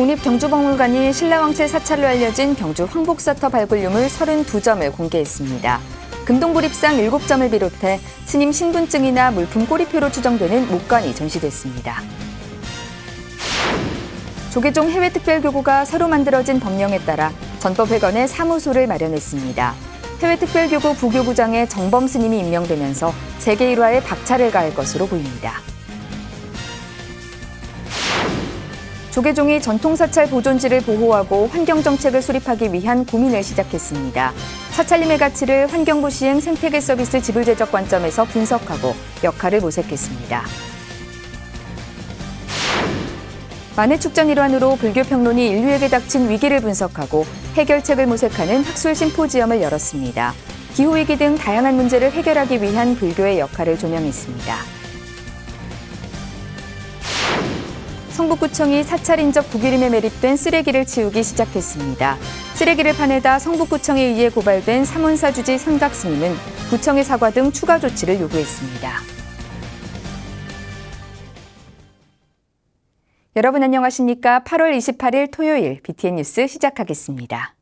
국립경주박물관이 신라왕실 사찰로 알려진 경주 황복사터 발굴 유물 32점을 공개했습니다. 금동불입상 7점을 비롯해 스님 신분증이나 물품 꼬리표로 추정되는 목관이 전시됐습니다. 조계종 해외특별교구가 새로 만들어진 법령에 따라 전법회관에 사무소를 마련했습니다. 해외특별교구 부교구장에 정범 스님이 임명되면서 세계 일화에 박차를 가할 것으로 보입니다. 조계종이 전통사찰 보존지를 보호하고 환경정책을 수립하기 위한 고민을 시작했습니다. 사찰림의 가치를 환경부 시행 생태계 서비스 지불 제적 관점에서 분석하고 역할을 모색했습니다. 만해축전 일환으로 불교 평론이 인류에게 닥친 위기를 분석하고 해결책을 모색하는 학술 심포지엄을 열었습니다. 기후위기 등 다양한 문제를 해결하기 위한 불교의 역할을 조명했습니다. 성북구청이 사찰 인접 북이름에 매립된 쓰레기를 치우기 시작했습니다. 쓰레기를 파내다 성북구청에 의해 고발된 삼원사 주지 삼각스님은 구청의 사과 등 추가 조치를 요구했습니다. 여러분 안녕하십니까? 8월 28일 토요일 BTN 뉴스 시작하겠습니다.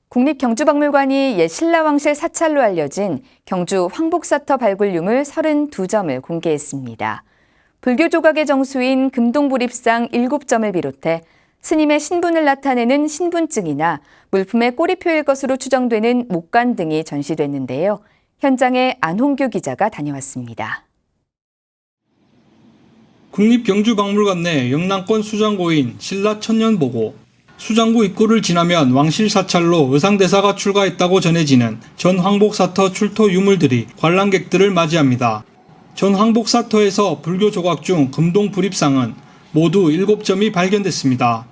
국립경주박물관이 옛 신라왕실 사찰로 알려진 경주 황복사터 발굴 유물 32점을 공개했습니다. 불교 조각의 정수인 금동불입상 7점을 비롯해 스님의 신분을 나타내는 신분증이나 물품의 꼬리표일 것으로 추정되는 목관 등이 전시됐는데요. 현장에 안홍규 기자가 다녀왔습니다. 국립경주박물관 내 영남권 수장고인 신라천년보고, 수장고 입구를 지나면 왕실 사찰로 의상대사가 출가했다고 전해지는 전 황복사터 출토 유물들이 관람객들을 맞이합니다. 전 황복사터에서 불교 조각 중 금동불입상은 모두 7점이 발견됐습니다.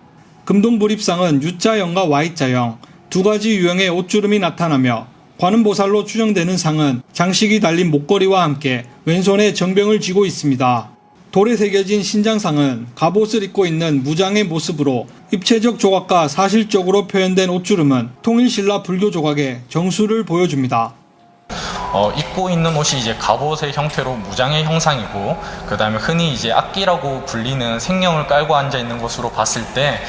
금동불입상은 U자형과 Y자형 두 가지 유형의 옷주름이 나타나며 관음보살로 추정되는 상은 장식이 달린 목걸이와 함께 왼손에 정병을 쥐고 있습니다. 돌에 새겨진 신장상은 갑옷을 입고 있는 무장의 모습으로 입체적 조각과 사실적으로 표현된 옷주름은 통일신라 불교 조각의 정수를 보여줍니다. 입고 있는 옷이 이제 갑옷의 형태로 무장의 형상이고, 그 다음에 흔히 이제 악기라고 불리는 생령을 깔고 앉아 있는 것으로 봤을 때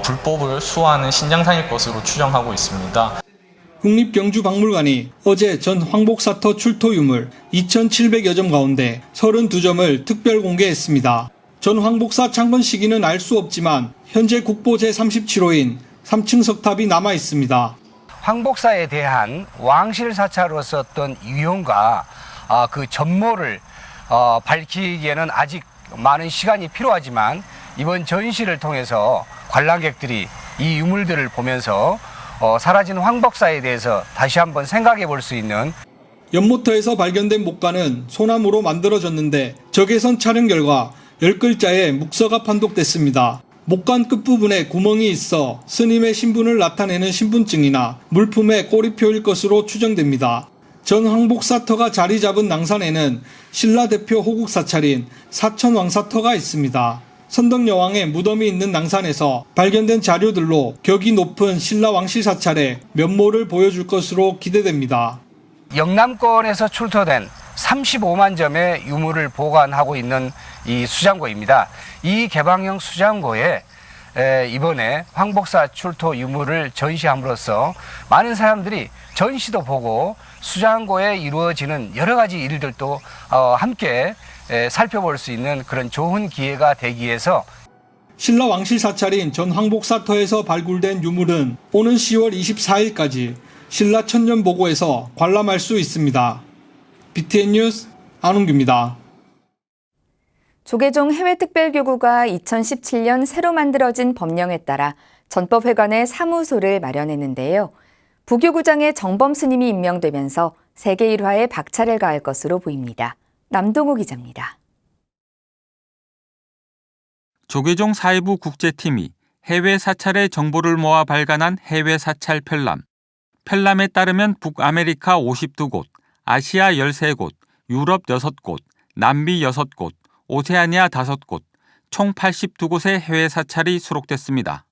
불법을 수호하는 신장상일 것으로 추정하고 있습니다. 국립경주박물관이 어제 전 황복사터 출토 유물 2,700여 점 가운데 32점을 특별 공개했습니다. 전 황복사 창건 시기는 알 수 없지만 현재 국보 제37호인 3층 석탑이 남아 있습니다. 황복사에 대한 왕실 사찰로서 어떤 유형과 그 전모를 밝히기에는 아직 많은 시간이 필요하지만, 이번 전시를 통해서 관람객들이 이 유물들을 보면서 사라진 황복사에 대해서 다시 한번 생각해 볼 수 있는. 연모터에서 발견된 목관은 소나무로 만들어졌는데 적외선 촬영 결과 10글자의 묵서가 판독됐습니다. 목관 끝부분에 구멍이 있어 스님의 신분을 나타내는 신분증이나 물품의 꼬리표일 것으로 추정됩니다. 전 황복사터가 자리 잡은 낭산에는 신라 대표 호국 사찰인 사천왕사터가 있습니다. 선덕여왕의 무덤이 있는 낭산에서 발견된 자료들로 격이 높은 신라 왕실 사찰의 면모를 보여줄 것으로 기대됩니다. 영남권에서 출토된 35만 점의 유물을 보관하고 있는 이 수장고입니다. 이 개방형 수장고에 이번에 황복사 출토 유물을 전시함으로써 많은 사람들이 전시도 보고 수장고에 이루어지는 여러 가지 일들도 함께 살펴볼 수 있는 그런 좋은 기회가 되기 위해서. 신라 왕실 사찰인 전 황복사터에서 발굴된 유물은 오는 10월 24일까지 신라 천년보고에서 관람할 수 있습니다. BTN 뉴스 안홍규입니다. 조계종 해외특별교구가 2017년 새로 만들어진 법령에 따라 전법회관에 사무소를 마련했는데요. 부교구장에 정범 스님이 임명되면서 세계 일화에 박차를 가할 것으로 보입니다. 남동호 기자입니다. 조계종 사회부 국제팀이 해외 사찰의 정보를 모아 발간한 해외 사찰 편람. 편람에 따르면 북아메리카 52곳, 아시아 13곳, 유럽 6곳, 남미 6곳, 오세아니아 5곳, 총 82곳의 해외 사찰이 수록됐습니다.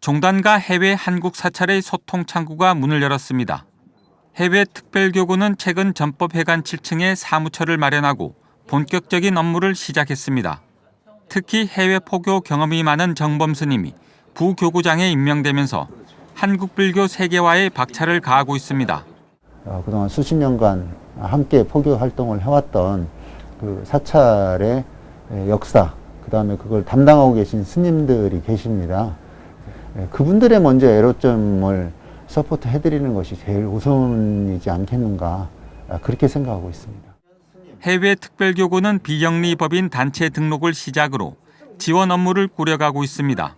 종단과 해외 한국 사찰의 소통 창구가 문을 열었습니다. 해외 특별교구는 최근 전법회관 7층에 사무처를 마련하고 본격적인 업무를 시작했습니다. 특히 해외 포교 경험이 많은 정범 스님이 부교구장에 임명되면서 한국 불교 세계화에 박차를 가하고 있습니다. 그동안 수십 년간 함께 포교 활동을 해왔던 그 사찰의 역사, 그다음에 그걸 담당하고 계신 스님들이 계십니다. 그분들의 먼저 애로점을 서포트 해드리는 것이 제일 우선이지 않겠는가, 그렇게 생각하고 있습니다. 해외 특별교구는 비영리 법인 단체 등록을 시작으로 지원 업무를 꾸려가고 있습니다.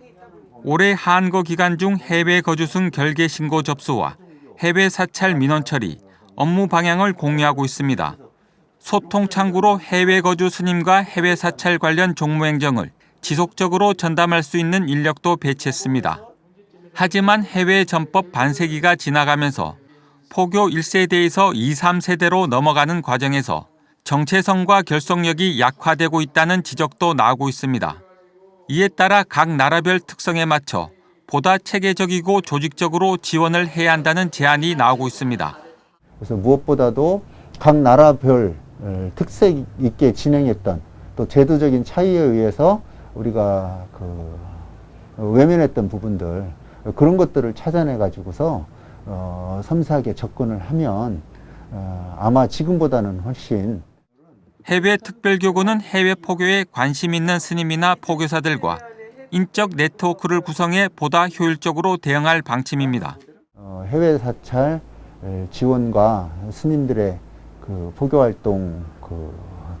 올해 한거 기간 중 해외 거주승 결계 신고 접수와 해외 사찰 민원 처리, 업무 방향을 공유하고 있습니다. 소통 창구로 해외 거주 스님과 해외 사찰 관련 종무 행정을 지속적으로 전담할 수 있는 인력도 배치했습니다. 하지만 해외 전법 반세기가 지나가면서 포교 1세대에서 2, 3세대로 넘어가는 과정에서 정체성과 결속력이 약화되고 있다는 지적도 나오고 있습니다. 이에 따라 각 나라별 특성에 맞춰 보다 체계적이고 조직적으로 지원을 해야 한다는 제안이 나오고 있습니다. 그래서 무엇보다도 각 나라별 특색 있게 진행했던 또 제도적인 차이에 의해서 우리가 외면했던 부분들, 그런 것들을 찾아내 가지고서 섬세하게 접근을 하면 아마 지금보다는 훨씬. 해외 특별교구는 해외 포교에 관심 있는 스님이나 포교사들과 인적 네트워크를 구성해 보다 효율적으로 대응할 방침입니다. 해외 사찰 지원과 스님들의 그 포교 활동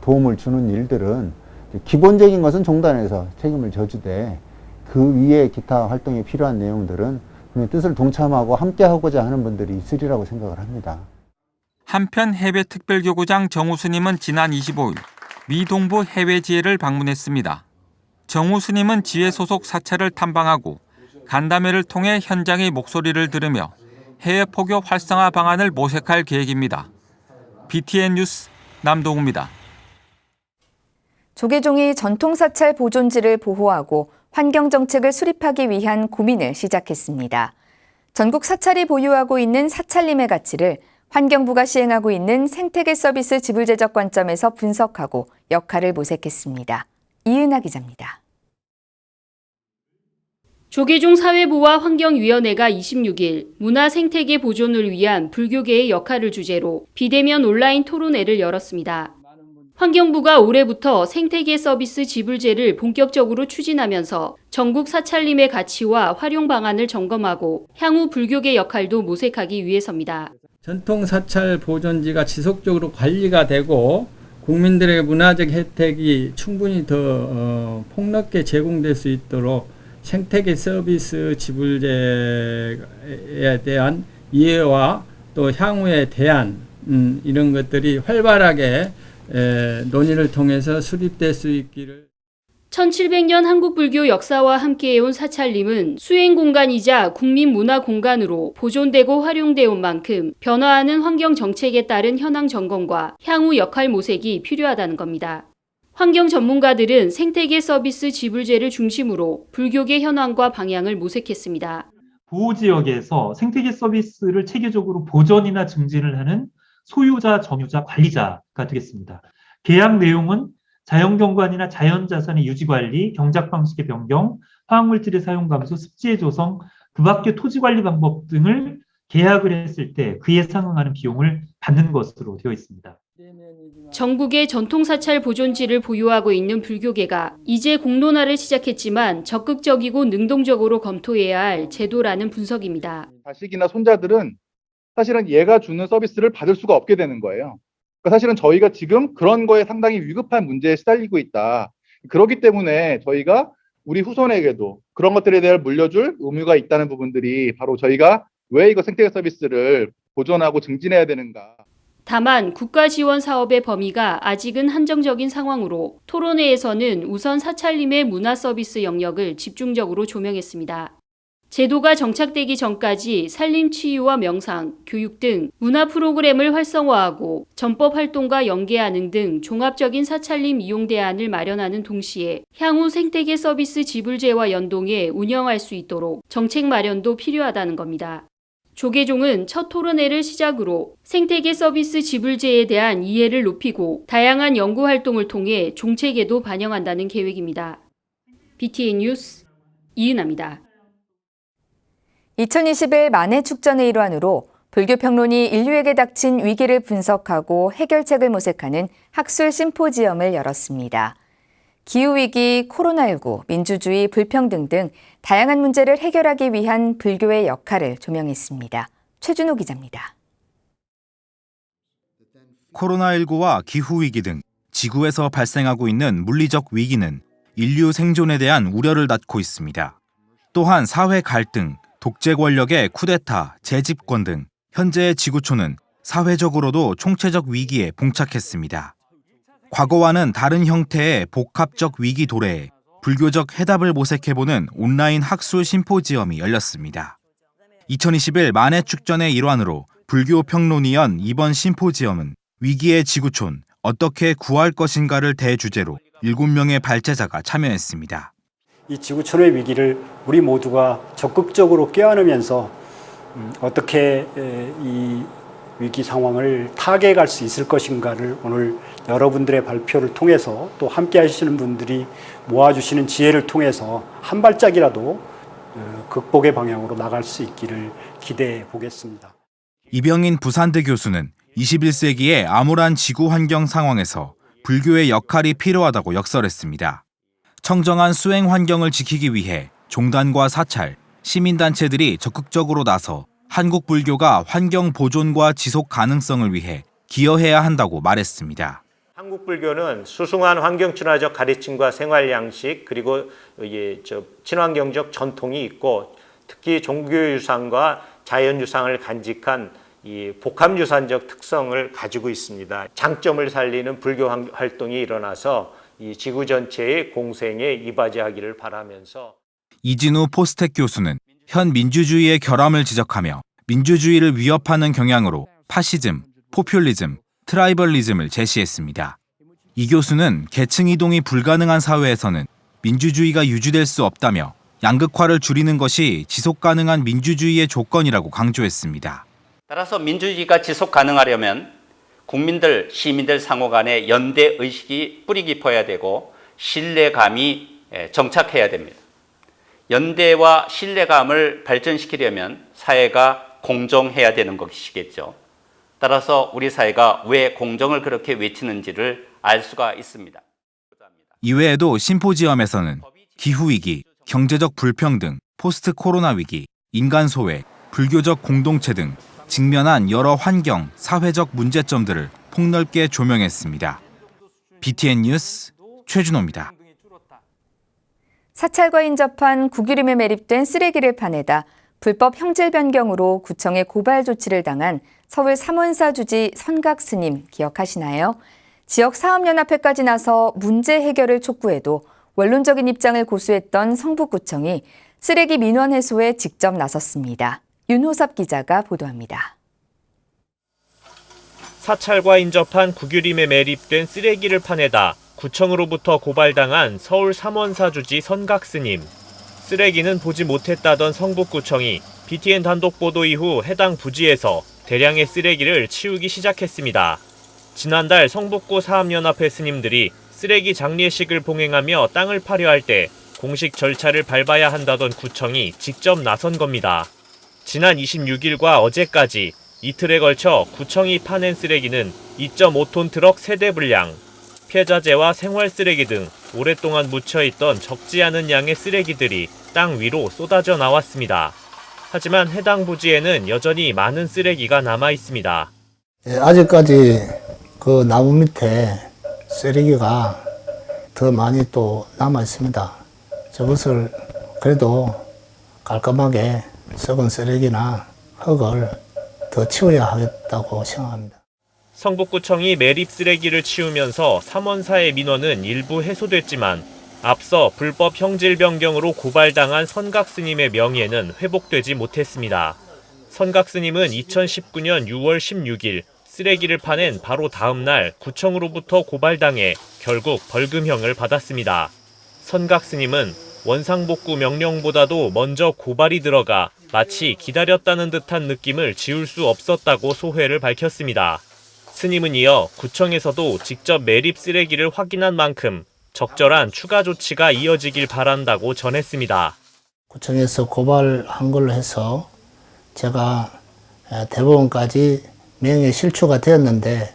도움을 주는 일들은 기본적인 것은 종단에서 책임을 져주되, 그 위에 기타 활동에 필요한 내용들은 뜻을 동참하고 함께 하고자 하는 분들이 있으리라고 생각을 합니다. 한편 해외 특별교구장 정우 스님은 지난 25일 미 동부 해외 지회를 방문했습니다. 정우 스님은 지회 소속 사찰을 탐방하고 간담회를 통해 현장의 목소리를 들으며 해외 포교 활성화 방안을 모색할 계획입니다. BTN 뉴스 남동우입니다. 조계종이 전통사찰 보존지를 보호하고 환경정책을 수립하기 위한 고민을 시작했습니다. 전국 사찰이 보유하고 있는 사찰림의 가치를 환경부가 시행하고 있는 생태계 서비스 지불 제적 관점에서 분석하고 역할을 모색했습니다. 이은하 기자입니다. 조계종 사회부와 환경위원회가 26일 문화생태계 보존을 위한 불교계의 역할을 주제로 비대면 온라인 토론회를 열었습니다. 환경부가 올해부터 생태계 서비스 지불제를 본격적으로 추진하면서 전국 사찰림의 가치와 활용 방안을 점검하고 향후 불교계 역할도 모색하기 위해서입니다. 전통 사찰 보존지가 지속적으로 관리가 되고 국민들의 문화적 혜택이 충분히 더 폭넓게 제공될 수 있도록 생태계 서비스 지불제에 대한 이해와 또 향후에 대한 이런 것들이 활발하게 논의를 통해서 수립될 수 있기를. 1700년 한국 불교 역사와 함께해온 사찰림은 수행 공간이자 국민 문화 공간으로 보존되고 활용되어 온 만큼 변화하는 환경 정책에 따른 현황 점검과 향후 역할 모색이 필요하다는 겁니다. 환경 전문가들은 생태계 서비스 지불제를 중심으로 불교계 현황과 방향을 모색했습니다. 보호지역에서 생태계 서비스를 체계적으로 보존이나 증진을 하는 소유자, 점유자, 관리자가 되겠습니다. 계약 내용은 자연경관이나 자연자산의 유지관리, 경작 방식의 변경, 화학물질의 사용 감소, 습지의 조성, 그 밖의 토지관리 방법 등을 계약을 했을 때 그에 상응하는 비용을 받는 것으로 되어 있습니다. 전국의 전통사찰 보존지를 보유하고 있는 불교계가 이제 공론화를 시작했지만 적극적이고 능동적으로 검토해야 할 제도라는 분석입니다. 자식이나 손자들은 사실은 얘가 주는 서비스를 받을 수가 없게 되는 거예요. 그러니까 사실은 저희가 지금 그런 거에 상당히 위급한 문제에 시달리고 있다. 그렇기 때문에 저희가 우리 후손에게도 그런 것들에 대해 물려줄 의무가 있다는 부분들이 바로 저희가 왜 이거 생태계 서비스를 보존하고 증진해야 되는가. 다만 국가 지원 사업의 범위가 아직은 한정적인 상황으로 토론회에서는 우선 사찰림의 문화 서비스 영역을 집중적으로 조명했습니다. 제도가 정착되기 전까지 산림 치유와 명상, 교육 등 문화 프로그램을 활성화하고 전법 활동과 연계하는 등 종합적인 사찰림 이용 대안을 마련하는 동시에 향후 생태계 서비스 지불제와 연동해 운영할 수 있도록 정책 마련도 필요하다는 겁니다. 조계종은 첫 토론회를 시작으로 생태계 서비스 지불제에 대한 이해를 높이고 다양한 연구 활동을 통해 종책에도 반영한다는 계획입니다. BTN 뉴스 이은아입니다. 2021 만해 축전의 일환으로 불교 평론이 인류에게 닥친 위기를 분석하고 해결책을 모색하는 학술 심포지엄을 열었습니다. 기후위기, 코로나19, 민주주의, 불평등 등 다양한 문제를 해결하기 위한 불교의 역할을 조명했습니다. 최준호 기자입니다. 코로나19와 기후위기 등 지구에서 발생하고 있는 물리적 위기는 인류 생존에 대한 우려를 낳고 있습니다. 또한 사회 갈등, 독재 권력의 쿠데타, 재집권 등 현재의 지구촌은 사회적으로도 총체적 위기에 봉착했습니다. 과거와는 다른 형태의 복합적 위기 도래에 불교적 해답을 모색해보는 온라인 학술 심포지엄이 열렸습니다. 2021 만해 축전의 일환으로 불교 평론이 연 이번 심포지엄은 위기의 지구촌, 어떻게 구할 것인가를 대주제로 7명의 발제자가 참여했습니다. 이 지구촌의 위기를 우리 모두가 적극적으로 껴안으면서 어떻게 이 위기 상황을 타개할 수 있을 것인가를 오늘 여러분들의 발표를 통해서 또 함께 하시는 분들이 모아주시는 지혜를 통해서 한 발짝이라도 극복의 방향으로 나갈 수 있기를 기대해 보겠습니다. 이병인 부산대 교수는 21세기의 암울한 지구 환경 상황에서 불교의 역할이 필요하다고 역설했습니다. 청정한 수행 환경을 지키기 위해 종단과 사찰, 시민단체들이 적극적으로 나서 한국 불교가 환경 보존과 지속 가능성을 위해 기여해야 한다고 말했습니다. 한국 불교는 수승한 환경 친화적 가르침과 생활 양식 그리고 친환경적 전통이 있고 특히 종교유산과 자연유산을 간직한 이 복합유산적 특성을 가지고 있습니다. 장점을 살리는 불교 활동이 일어나서 이 지구 전체의 공생에 이바지하기를 바라면서 이진우 포스텍 교수는 현 민주주의의 결함을 지적하며 민주주의를 위협하는 경향으로 파시즘, 포퓰리즘, 트라이벌리즘을 제시했습니다. 이 교수는 계층 이동이 불가능한 사회에서는 민주주의가 유지될 수 없다며 양극화를 줄이는 것이 지속 가능한 민주주의의 조건이라고 강조했습니다. 따라서 민주주의가 지속 가능하려면 국민들, 시민들 상호 간의 연대 의식이 뿌리 깊어야 되고 신뢰감이 정착해야 됩니다. 연대와 신뢰감을 발전시키려면 사회가 공정해야 되는 것이겠죠. 따라서 우리 사회가 왜 공정을 그렇게 외치는지를 알 수가 있습니다. 이외에도 심포지엄에서는 기후위기, 경제적 불평등, 포스트 코로나 위기, 인간 소외, 불교적 공동체 등 직면한 여러 환경, 사회적 문제점들을 폭넓게 조명했습니다. BTN 뉴스 최준호입니다. 사찰과 인접한 국유림에 매립된 쓰레기를 파내다 불법 형질 변경으로 구청에 고발 조치를 당한 서울 삼원사 주지 선각 스님 기억하시나요? 지역 사업연합회까지 나서 문제 해결을 촉구해도 원론적인 입장을 고수했던 성북구청이 쓰레기 민원 해소에 직접 나섰습니다. 윤호섭 기자가 보도합니다. 사찰과 인접한 국유림에 매립된 쓰레기를 파내다 구청으로부터 고발당한 서울 삼원사 주지 선각 스님. 쓰레기는 보지 못했다던 성북구청이 BTN 단독 보도 이후 해당 부지에서 대량의 쓰레기를 치우기 시작했습니다. 지난달 성북구 사업연합회 스님들이 쓰레기 장례식을 봉행하며 땅을 파려 할 때 공식 절차를 밟아야 한다던 구청이 직접 나선 겁니다. 지난 26일과 어제까지 이틀에 걸쳐 구청이 파낸 쓰레기는 2.5톤 트럭 세대 분량, 폐자재와 생활 쓰레기 등 오랫동안 묻혀있던 적지 않은 양의 쓰레기들이 땅 위로 쏟아져 나왔습니다. 하지만 해당 부지에는 여전히 많은 쓰레기가 남아 있습니다. 아직까지 그 나무 밑에 쓰레기가 더 많이 또 남아 있습니다. 저것을 그래도 깔끔하게 썩은 쓰레기나 흙을 더 치워야 하겠다고 생각합니다. 성북구청이 매립 쓰레기를 치우면서 삼원사의 민원은 일부 해소됐지만 앞서 불법 형질 변경으로 고발당한 선각 스님의 명예는 회복되지 못했습니다. 선각 스님은 2019년 6월 16일 쓰레기를 파낸 바로 다음 날 구청으로부터 고발당해 결국 벌금형을 받았습니다. 선각 스님은 원상복구 명령보다도 먼저 고발이 들어가 마치 기다렸다는 듯한 느낌을 지울 수 없었다고 소회를 밝혔습니다. 스님은 이어 구청에서도 직접 매립 쓰레기를 확인한 만큼 적절한 추가 조치가 이어지길 바란다고 전했습니다. 구청에서 고발한 걸로 해서 제가 대법원까지 명예 실추가 되었는데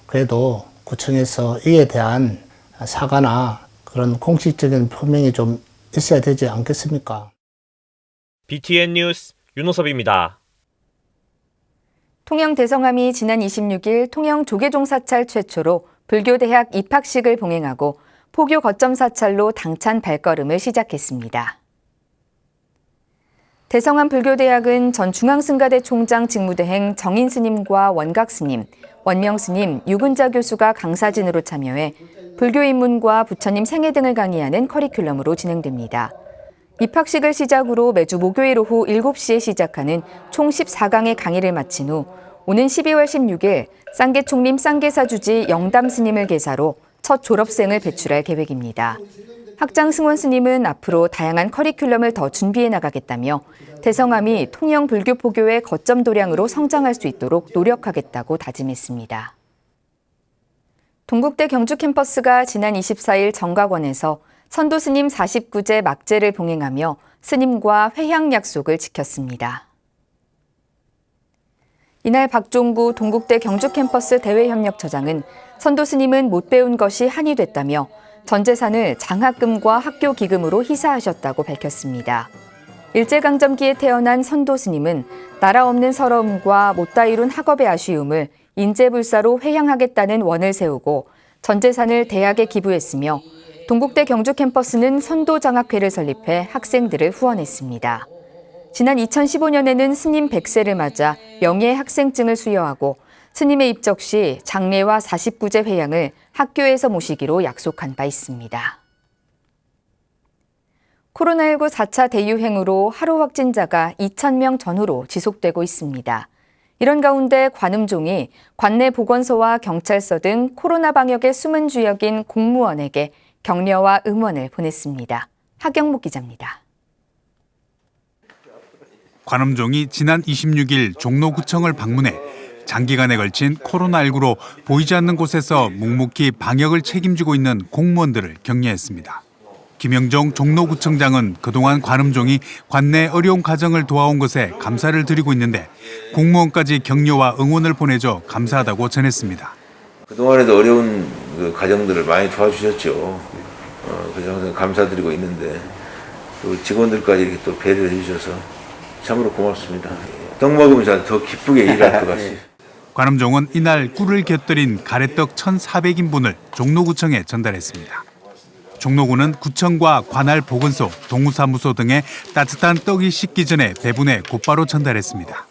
그래도 구청에서 이에 대한 사과나 그런 공식적인 표명이 좀 있어야 되지 않겠습니까? BTN 뉴스 윤호섭입니다. 통영 대성함이 지난 26일 통영 조계종 사찰 최초로 불교대학 입학식을 봉행하고 포교 거점 사찰로 당찬 발걸음을 시작했습니다. 대성함 불교대학은 전 중앙승가대 총장 직무대행 정인 스님과 원각 스님, 원명 스님, 유근자 교수가 강사진으로 참여해 불교 입문과 부처님 생애 등을 강의하는 커리큘럼으로 진행됩니다. 입학식을 시작으로 매주 목요일 오후 7시에 시작하는 총 14강의 강의를 마친 후 오는 12월 16일 쌍계총림 쌍계사주지 영담 스님을 계사로 첫 졸업생을 배출할 계획입니다. 학장 승원 스님은 앞으로 다양한 커리큘럼을 더 준비해 나가겠다며 대성함이 통영 불교 포교의 거점 도량으로 성장할 수 있도록 노력하겠다고 다짐했습니다. 동국대 경주 캠퍼스가 지난 24일 정각원에서 선도 스님 49제 막제를 봉행하며 스님과 회향 약속을 지켰습니다. 이날 박종구 동국대 경주 캠퍼스 대외협력처장은 선도 스님은 못 배운 것이 한이 됐다며 전 재산을 장학금과 학교 기금으로 희사하셨다고 밝혔습니다. 일제강점기에 태어난 선도 스님은 나라 없는 서러움과 못다 이룬 학업의 아쉬움을 인재불사로 회향하겠다는 원을 세우고 전 재산을 대학에 기부했으며 동국대 경주 캠퍼스는 선도 장학회를 설립해 학생들을 후원했습니다. 지난 2015년에는 스님 100세를 맞아 명예 학생증을 수여하고 스님의 입적 시 장례와 49제 회향을 학교에서 모시기로 약속한 바 있습니다. 코로나19 4차 대유행으로 하루 확진자가 2,000명 전후로 지속되고 있습니다. 이런 가운데 관음종이 관내 보건소와 경찰서 등 코로나 방역의 숨은 주역인 공무원에게 격려와 응원을 보냈습니다. 하경목 기자입니다. 관음종이 지난 26일 종로구청을 방문해 장기간에 걸친 코로나19로 보이지 않는 곳에서 묵묵히 방역을 책임지고 있는 공무원들을 격려했습니다. 김영종 종로구청장은 그동안 관음종이 관내 어려운 가정을 도와온 것에 감사를 드리고 있는데 공무원까지 격려와 응원을 보내줘 감사하다고 전했습니다. 그동안에도 어려운 그 가정들을 많이 도와주셨죠. 그래서 항상 감사드리고 있는데 또 직원들까지 이렇게 또 배려를 해주셔서 참으로 고맙습니다. 떡 먹으면서 더 기쁘게 일할 것 같습니다. 관음종은 이날 꿀을 곁들인 가래떡 1,400인분을 종로구청에 전달했습니다. 종로구는 구청과 관할 보건소, 동우사무소 등에 따뜻한 떡이 식기 전에 배분해 곧바로 전달했습니다.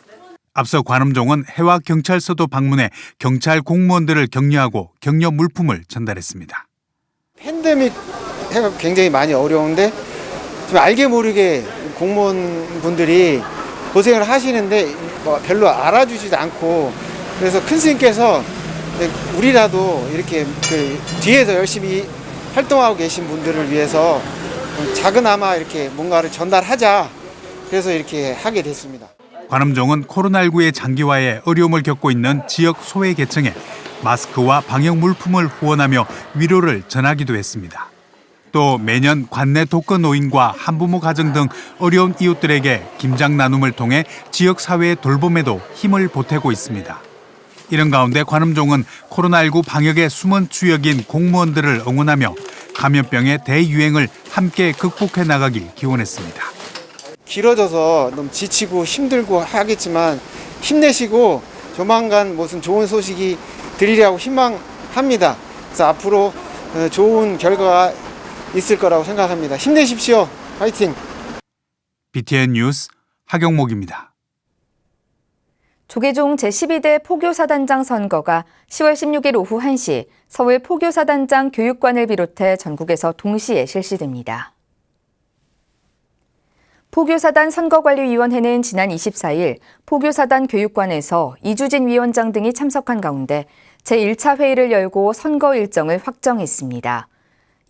앞서 관음종은 해와 경찰서도 방문해 경찰 공무원들을 격려하고 격려 물품을 전달했습니다. 팬데믹 해가 굉장히 많이 어려운데 좀 알게 모르게 공무원분들이 고생을 하시는데 별로 알아주지도 않고 그래서 큰 스님께서 우리라도 이렇게 그 뒤에서 열심히 활동하고 계신 분들을 위해서 작은아마 이렇게 뭔가를 전달하자 그래서 이렇게 하게 됐습니다. 관음종은 코로나19의 장기화에 어려움을 겪고 있는 지역 소외계층에 마스크와 방역 물품을 후원하며 위로를 전하기도 했습니다. 또 매년 관내 독거 노인과 한부모 가정 등 어려운 이웃들에게 김장 나눔을 통해 지역 사회의 돌봄에도 힘을 보태고 있습니다. 이런 가운데 관음종은 코로나19 방역의 숨은 주역인 공무원들을 응원하며 감염병의 대유행을 함께 극복해 나가길 기원했습니다. 길어져서 너무 지치고 힘들고 하겠지만 힘내시고 조만간 무슨 좋은 소식이 들리라고 희망합니다. 그래서 앞으로 좋은 결과가 있을 거라고 생각합니다. 힘내십시오. 화이팅! BTN 뉴스 하경목입니다. 조계종 제12대 포교사단장 선거가 10월 16일 오후 1시 서울 포교사단장 교육관을 비롯해 전국에서 동시에 실시됩니다. 포교사단 선거관리위원회는 지난 24일 포교사단 교육관에서 이주진 위원장 등이 참석한 가운데 제1차 회의를 열고 선거 일정을 확정했습니다.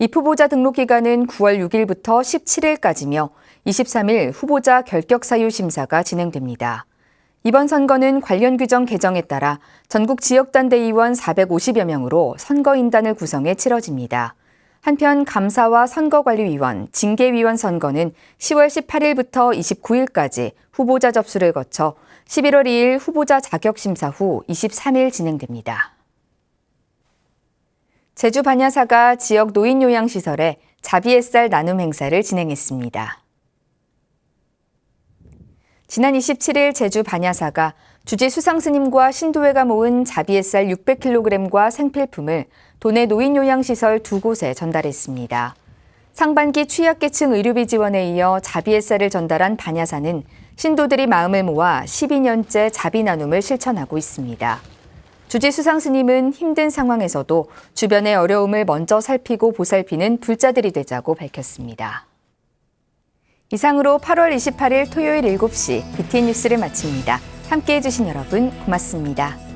입후보자 등록 기간은 9월 6일부터 17일까지며 23일 후보자 결격 사유 심사가 진행됩니다. 이번 선거는 관련 규정 개정에 따라 전국 지역단 대의원 450여 명으로 선거인단을 구성해 치러집니다. 한편 감사와 선거관리위원, 징계위원 선거는 10월 18일부터 29일까지 후보자 접수를 거쳐 11월 2일 후보자 자격심사 후 23일 진행됩니다. 제주 반야사가 지역 노인요양시설에 자비햇살 나눔 행사를 진행했습니다. 지난 27일 제주 반야사가 주지 수상스님과 신도회가 모은 자비햇살 600kg과 생필품을 도내 노인요양시설 2곳에 전달했습니다. 상반기 취약계층 의료비 지원에 이어 자비햇살을 전달한 반야사는 신도들이 마음을 모아 12년째 자비 나눔을 실천하고 있습니다. 주지 수상스님은 힘든 상황에서도 주변의 어려움을 먼저 살피고 보살피는 불자들이 되자고 밝혔습니다. 이상으로 8월 28일 토요일 7시 BTN 뉴스를 마칩니다. 함께해 주신 여러분 고맙습니다.